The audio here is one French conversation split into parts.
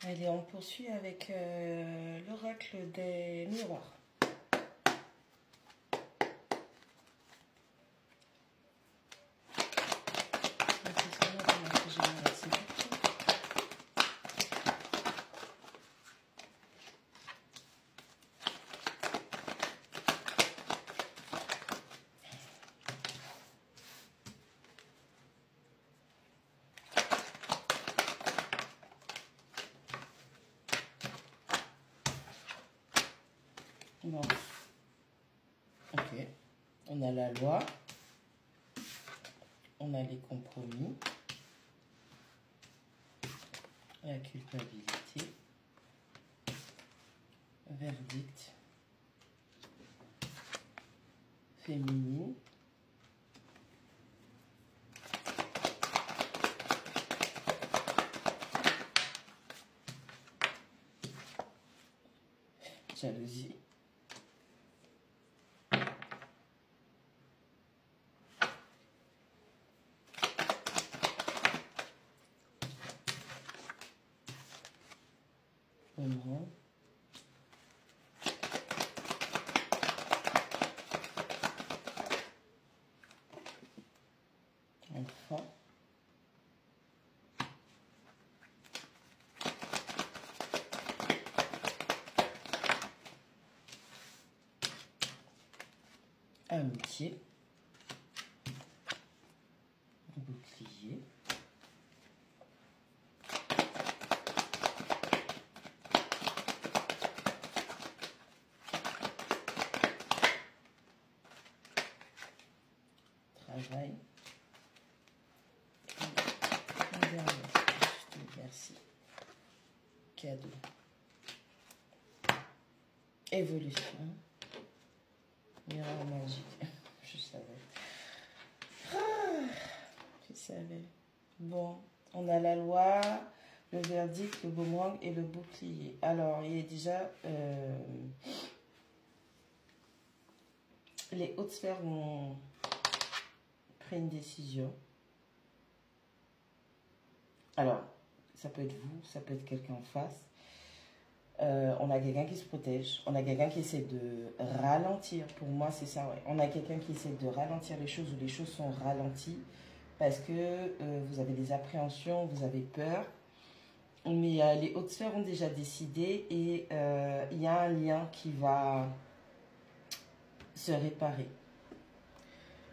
Allez, on poursuit avec l'oracle des miroirs. Bon, ok, on a la loi, on a les compromis, la culpabilité, verdict, féminine, jalousie, enfant, amitié, bouclier, travail, merci, cadeau, évolution, miroir magique, je savais. Je savais. Bon, on a la loi, le verdict, le boomerang et le bouclier. Alors, il y a déjà... les hautes sphères ont pris une décision. Alors, ça peut être vous, ça peut être quelqu'un en face. On a quelqu'un qui se protège, on a quelqu'un qui essaie de ralentir. Pour moi, c'est ça, ouais. On a quelqu'un qui essaie de ralentir les choses, où les choses sont ralenties parce que vous avez des appréhensions, vous avez peur. Mais les hautes sphères ont déjà décidé et il y a un lien qui va se réparer.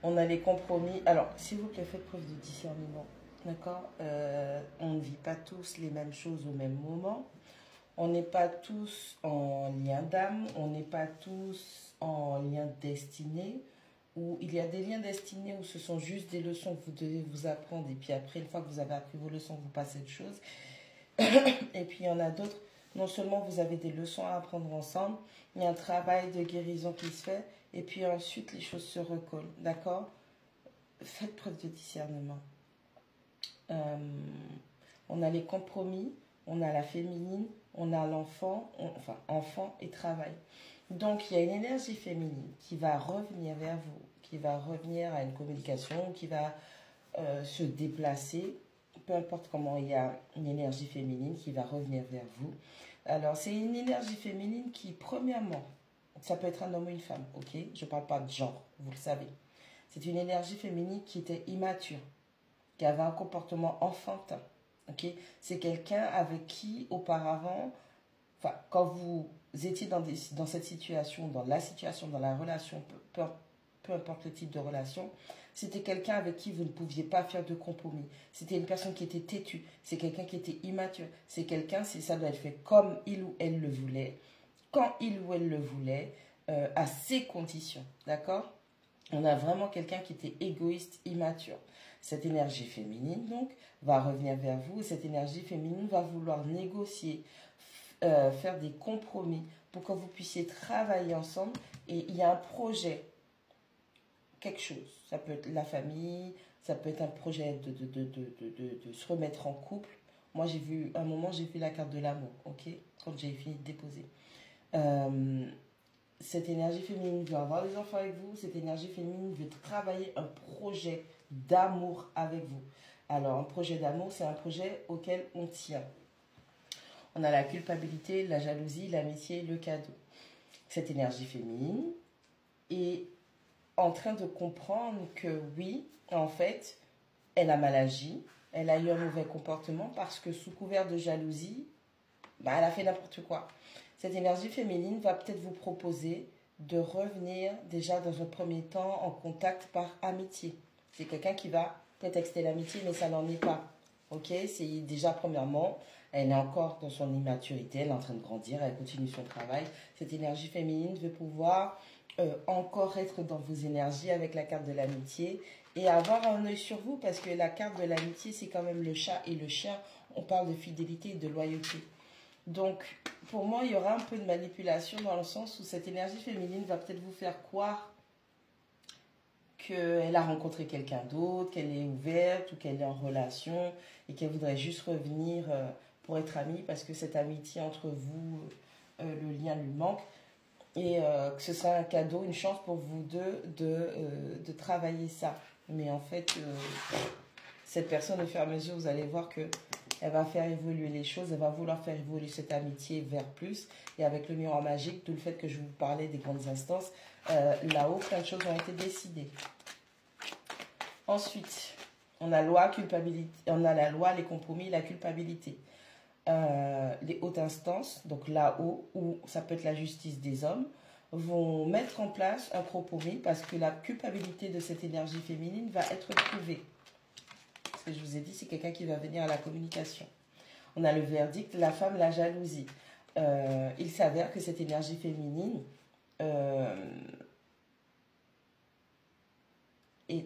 On a les compromis. Alors, s'il vous plaît, faites preuve de discernement. D'accord? On ne vit pas tous les mêmes choses au même moment. On n'est pas tous en lien d'âme. On n'est pas tous en lien de destinée. Où il y a des liens destinés où ce sont juste des leçons que vous devez vous apprendre. Et puis après, une fois que vous avez appris vos leçons, vous passez à autre chose. Et puis il y en a d'autres. Non seulement vous avez des leçons à apprendre ensemble, il y a un travail de guérison qui se fait. Et puis ensuite, les choses se recollent. D'accord? Faites preuve de discernement. On a les compromis, on a la féminine, on a l'enfant, enfin enfant et travail. Donc il y a une énergie féminine qui va revenir vers vous, qui va revenir à une communication, qui va se déplacer. Peu importe comment, il y a une énergie féminine qui va revenir vers vous. Alors c'est une énergie féminine qui, premièrement, ça peut être un homme ou une femme, ok? Je ne parle pas de genre, vous le savez. C'est une énergie féminine qui était immature, qui avait un comportement enfantin. Okay? C'est quelqu'un avec qui, auparavant, enfin, quand vous étiez dans cette situation, dans la situation, dans la relation, peu importe le type de relation, c'était quelqu'un avec qui vous ne pouviez pas faire de compromis. C'était une personne qui était têtue. C'est quelqu'un qui était immature. C'est quelqu'un, ça doit être fait comme il ou elle le voulait, quand il ou elle le voulait, à ses conditions. D'accord? On a vraiment quelqu'un qui était égoïste, immature. Cette énergie féminine, donc, va revenir vers vous. Et cette énergie féminine va vouloir négocier, faire des compromis pour que vous puissiez travailler ensemble. Et il y a un projet, quelque chose. Ça peut être la famille, ça peut être un projet de se remettre en couple. Moi, j'ai vu, à un moment, j'ai fait la carte de l'amour, ok? Quand j'ai fini de déposer. Cette énergie féminine veut avoir des enfants avec vous. Cette énergie féminine veut travailler un projet d'amour avec vous. Alors, un projet d'amour, c'est un projet auquel on tient. on a la culpabilité, la jalousie, l'amitié, le cadeau. Cette énergie féminine est en train de comprendre que oui, en fait, elle a mal agi, elle a eu un mauvais comportement parce que sous couvert de jalousie, bah, elle a fait n'importe quoi. Cette énergie féminine va peut-être vous proposer de revenir déjà dans un premier temps en contact par amitié. C'est quelqu'un qui va prétexter l'amitié, mais ça n'en est pas. Ok, c'est déjà premièrement, elle est encore dans son immaturité, elle est en train de grandir, elle continue son travail. Cette énergie féminine veut pouvoir encore être dans vos énergies avec la carte de l'amitié et avoir un œil sur vous parce que la carte de l'amitié, c'est quand même le chat et le chien. On parle de fidélité et de loyauté. Donc, pour moi, il y aura un peu de manipulation dans le sens où cette énergie féminine va peut-être vous faire croire qu'elle a rencontré quelqu'un d'autre, qu'elle est ouverte ou qu'elle est en relation et qu'elle voudrait juste revenir pour être amie parce que cette amitié entre vous, le lien lui manque et que ce sera un cadeau, une chance pour vous deux de travailler ça. Mais en fait, cette personne, au fur et à mesure, vous allez voir que elle va faire évoluer les choses, elle va vouloir faire évoluer cette amitié vers plus. Et avec le miroir magique, tout le fait que je vous parlais des grandes instances, là-haut, plein de choses ont été décidées. Ensuite, on a loi, culpabilité, on a la loi, les compromis, la culpabilité. Les hautes instances, donc là-haut, où ça peut être la justice des hommes, vont mettre en place un compromis parce que la culpabilité de cette énergie féminine va être prouvée. Ce que je vous ai dit, c'est quelqu'un qui va venir à la communication. On a le verdict, la femme, la jalousie. Il s'avère que cette énergie féminine est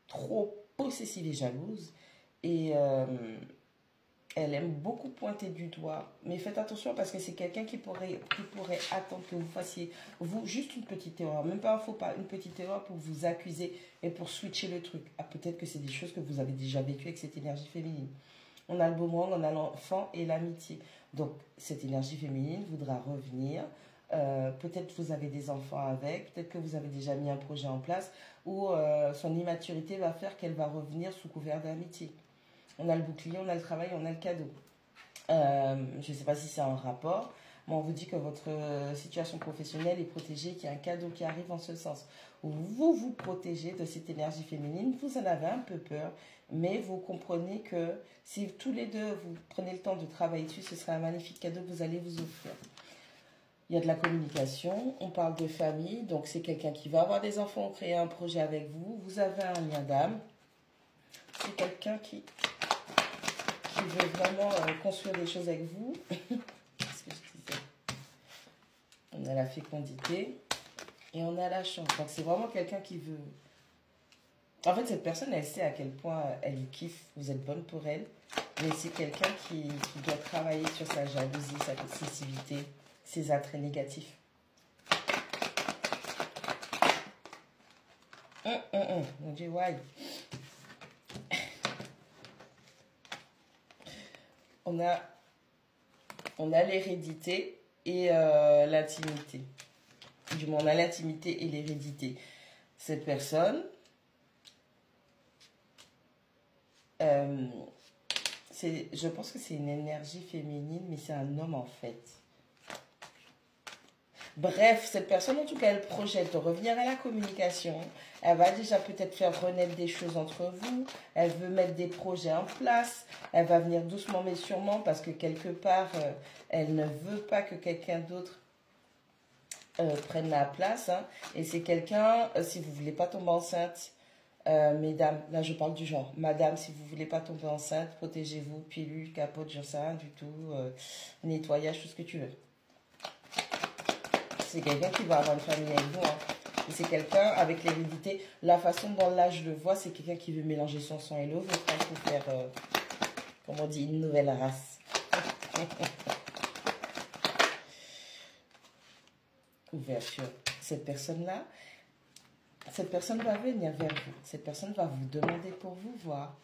trop possessive et jalouse et elle aime beaucoup pointer du doigt. Mais faites attention parce que c'est quelqu'un qui pourrait attendre que vous fassiez, vous, juste une petite erreur. Même pas un faux pas, une petite erreur pour vous accuser et pour switcher le truc. Ah, peut-être que c'est des choses que vous avez déjà vécues avec cette énergie féminine. On a le boomerang, on a l'enfant et l'amitié. Donc, cette énergie féminine voudra revenir. Peut-être que vous avez des enfants avec, peut-être que vous avez déjà mis un projet en place où son immaturité va faire qu'elle va revenir sous couvert d'amitié. On a le bouclier, on a le travail, on a le cadeau. Je ne sais pas si c'est un rapport, mais on vous dit que votre situation professionnelle est protégée, qu'il y a un cadeau qui arrive en ce sens. Vous vous protégez de cette énergie féminine, vous en avez un peu peur, mais vous comprenez que si tous les deux vous prenez le temps de travailler dessus, ce sera un magnifique cadeau que vous allez vous offrir. Il y a de la communication, on parle de famille, donc c'est quelqu'un qui va avoir des enfants, créer un projet avec vous, vous avez un lien d'âme. C'est quelqu'un qui veut vraiment construire des choses avec vous. Qu'est-ce que je disais? On a la fécondité et on a la chance. Donc c'est vraiment quelqu'un qui veut... En fait, cette personne, elle sait à quel point elle kiffe, vous êtes bonne pour elle. Mais c'est quelqu'un qui doit travailler sur sa jalousie, sa possessivité, ses attraits négatifs. Mon Dieu, why? On a l'hérédité et l'intimité. Du moins, on a l'intimité et l'hérédité. Cette personne, je pense que c'est une énergie féminine, mais c'est un homme en fait. Bref, cette personne, en tout cas, elle projette de revenir à la communication. Elle va déjà peut-être faire renaître des choses entre vous. Elle veut mettre des projets en place. Elle va venir doucement mais sûrement parce que quelque part, elle ne veut pas que quelqu'un d'autre prenne la place. Hein. Et c'est quelqu'un, si vous ne voulez pas tomber enceinte, mesdames, là je parle du genre, madame, si vous ne voulez pas tomber enceinte, protégez-vous, pilule, capote, j'en sais rien du tout, nettoyage, tout ce que tu veux. C'est quelqu'un qui va avoir une famille avec vous. Hein. Et c'est quelqu'un avec l'hérédité. La façon dont là je le vois, c'est quelqu'un qui veut mélanger son sang et l'eau. Pour faire, comme on dit, une nouvelle race. Ouverture. Cette personne va venir vers vous. Cette personne va vous demander pour vous voir.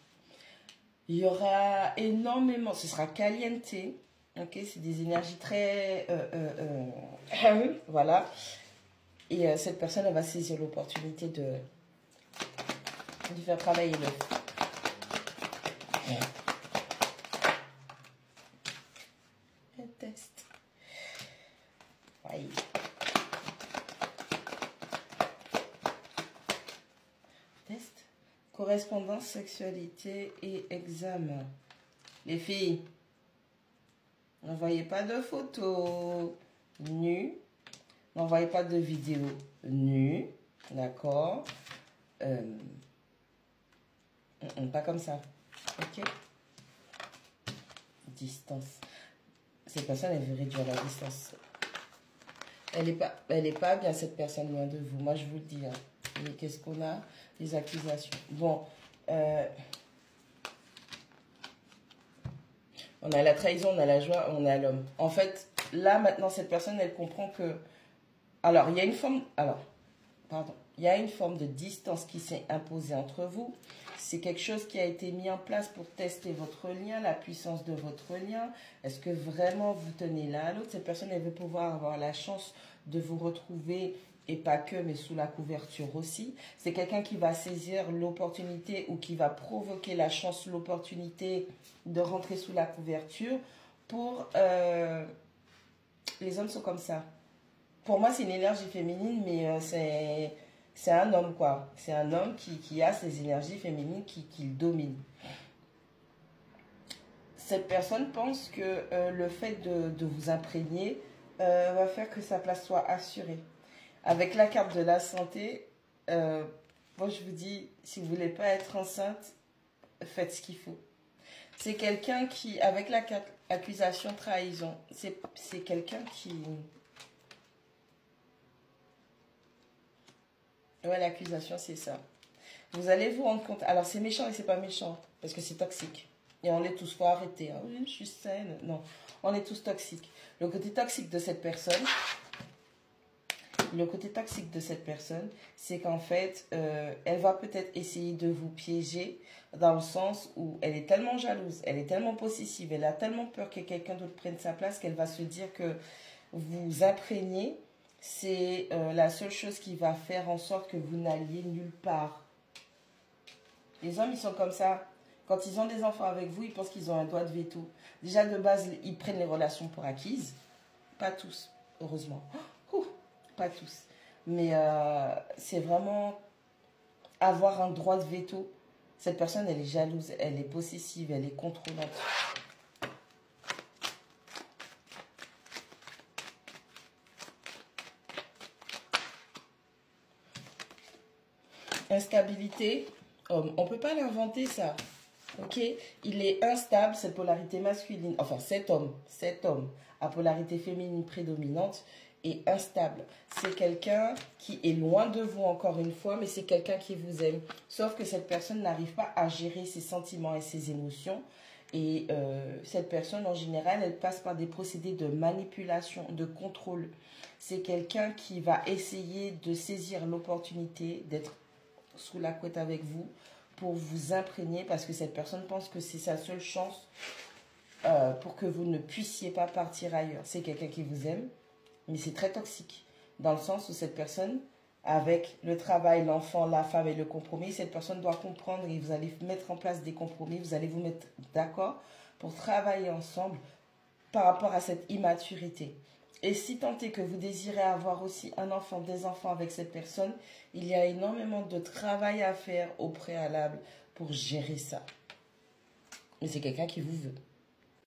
Il y aura énormément, ce sera caliente. Ok, c'est des énergies très... voilà. Et cette personne, elle va saisir l'opportunité de faire travailler l'œuf. test. Oui. Test. Correspondance, sexualité et examen. Les filles, n'envoyez pas de photos nues. N'envoyez pas de vidéos nues. D'accord. Pas comme ça. Ok. Distance. Cette personne, elle veut réduire la distance. Elle est pas bien, cette personne, loin de vous. Moi, je vous le dis. Hein. Et qu'est-ce qu'on a? Les accusations. Bon. On a la trahison, on a la joie, on a l'homme. En fait, là, maintenant, cette personne, elle comprend que... Alors, il y a une forme... Alors, pardon. Il y a une forme de distance qui s'est imposée entre vous. C'est quelque chose qui a été mis en place pour tester votre lien, la puissance de votre lien. Est-ce que vraiment vous tenez l'un à l'autre? Cette personne, elle veut pouvoir avoir la chance de vous retrouver, et pas que, mais sous la couverture aussi. C'est quelqu'un qui va saisir l'opportunité ou qui va provoquer la chance, l'opportunité de rentrer sous la couverture. Pour les hommes sont comme ça. Pour moi, c'est une énergie féminine, mais c'est un homme, quoi. C'est un homme qui a ces énergies féminines qui le dominent. Cette personne pense que le fait de vous imprégner va faire que sa place soit assurée. Avec la carte de la santé, moi je vous dis, si vous ne voulez pas être enceinte, faites ce qu'il faut. C'est quelqu'un qui, avec la carte accusation, trahison, c'est quelqu'un qui... Ouais, l'accusation, c'est ça. Vous allez vous rendre compte. Alors, c'est méchant et c'est pas méchant. Parce que c'est toxique. Et on est tous, faut arrêter. Hein. Oui, je suis saine. Non, on est tous toxiques. Le côté toxique de cette personne, c'est qu'en fait, elle va peut-être essayer de vous piéger dans le sens où elle est tellement jalouse, elle est tellement possessive, elle a tellement peur que quelqu'un d'autre prenne sa place qu'elle va se dire que vous imprégnez. C'est la seule chose qui va faire en sorte que vous n'alliez nulle part. Les hommes, ils sont comme ça. Quand ils ont des enfants avec vous, ils pensent qu'ils ont un droit de veto. Déjà, de base, ils prennent les relations pour acquises. Pas tous, heureusement. Pas tous. Mais c'est vraiment avoir un droit de veto. Cette personne, elle est jalouse, elle est possessive, elle est contrôlante. Instabilité, homme. On ne peut pas l'inventer, ça. Ok? Il est instable, cette polarité masculine. Enfin, cet homme à polarité féminine prédominante est instable. C'est quelqu'un qui est loin de vous, encore une fois, mais c'est quelqu'un qui vous aime. Sauf que cette personne n'arrive pas à gérer ses sentiments et ses émotions. Et cette personne, en général, elle passe par des procédés de manipulation, de contrôle. C'est quelqu'un qui va essayer de saisir l'opportunité d'être sous la couette avec vous pour vous imprégner parce que cette personne pense que c'est sa seule chance pour que vous ne puissiez pas partir ailleurs. C'est quelqu'un qui vous aime, mais c'est très toxique dans le sens où cette personne, avec le travail, l'enfant, la femme et le compromis, cette personne doit comprendre et vous allez mettre en place des compromis, vous allez vous mettre d'accord pour travailler ensemble par rapport à cette immaturité. Et si tant est que vous désirez avoir aussi un enfant, des enfants avec cette personne, il y a énormément de travail à faire au préalable pour gérer ça. Mais c'est quelqu'un qui vous veut.